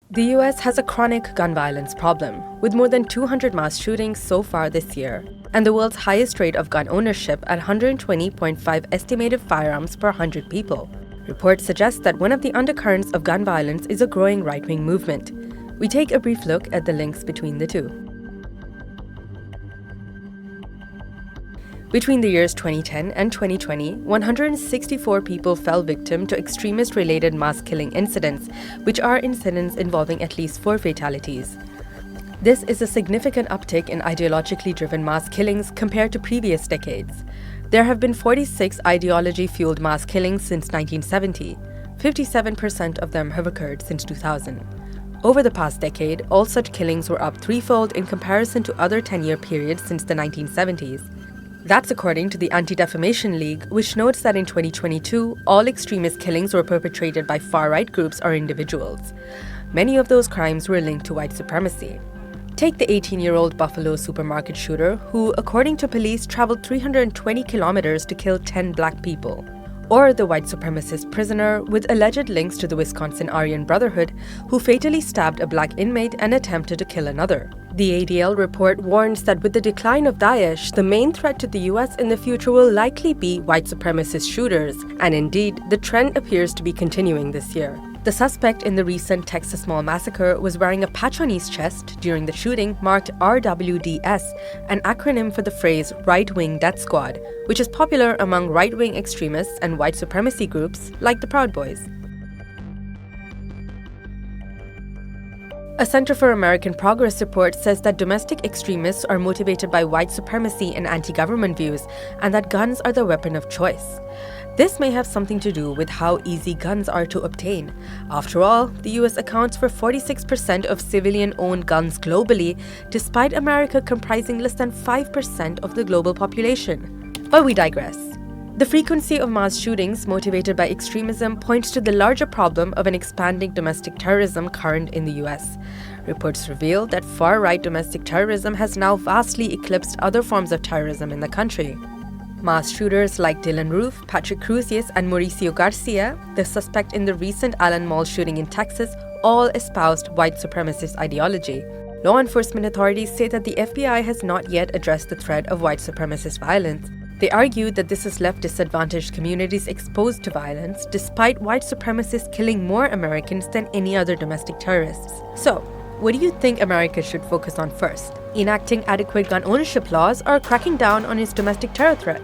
The US has a chronic gun violence problem, with more than 200 mass shootings so far this year, and the world's highest rate of gun ownership at 120.5 estimated firearms per 100 people. Reports suggest that one of the undercurrents of gun violence is a growing right-wing movement. We take a brief look at the links between the two. Between the years 2010 and 2020, 164 people fell victim to extremist-related mass killing incidents, which are incidents involving at least 4 fatalities. This is a significant uptick in ideologically driven mass killings compared to previous decades. There have been 46 ideology-fueled mass killings since 1970. 57% of them have occurred since 2000. Over the past decade, all such killings were up threefold in comparison to other 10-year periods since the 1970s. That's according to the Anti-Defamation League, which notes that in 2022, all extremist killings were perpetrated by far-right groups or individuals. Many of those crimes were linked to white supremacy. Take the 18-year-old Buffalo supermarket shooter who, according to police, traveled 320 kilometers to kill 10 black people. Or the white supremacist prisoner with alleged links to the Wisconsin Aryan Brotherhood who fatally stabbed a black inmate and attempted to kill another. The ADL report warns that with the decline of Daesh, the main threat to the US in the future will likely be white supremacist shooters, and indeed, the trend appears to be continuing this year. The suspect in the recent Texas Mall massacre was wearing a patch on his chest during the shooting marked RWDS, an acronym for the phrase Right-Wing Death Squad, which is popular among right-wing extremists and white supremacy groups like the Proud Boys. A Center for American Progress report says that domestic extremists are motivated by white supremacy and anti-government views, and that guns are the weapon of choice. This may have something to do with how easy guns are to obtain. After all, the US accounts for 46% of civilian-owned guns globally, despite America comprising less than 5% of the global population. But we digress. The frequency of mass shootings motivated by extremism points to the larger problem of an expanding domestic terrorism current in the US. Reports reveal that far-right domestic terrorism has now vastly eclipsed other forms of terrorism in the country. Mass shooters like Dylan Roof, Patrick Crusius, and Mauricio Garcia, the suspect in the recent Allen Mall shooting in Texas, all espoused white supremacist ideology. Law enforcement authorities say that the FBI has not yet addressed the threat of white supremacist violence. They argue that this has left disadvantaged communities exposed to violence, despite white supremacists killing more Americans than any other domestic terrorists. So, what do you think America should focus on first? Enacting adequate gun ownership laws or cracking down on its domestic terror threat?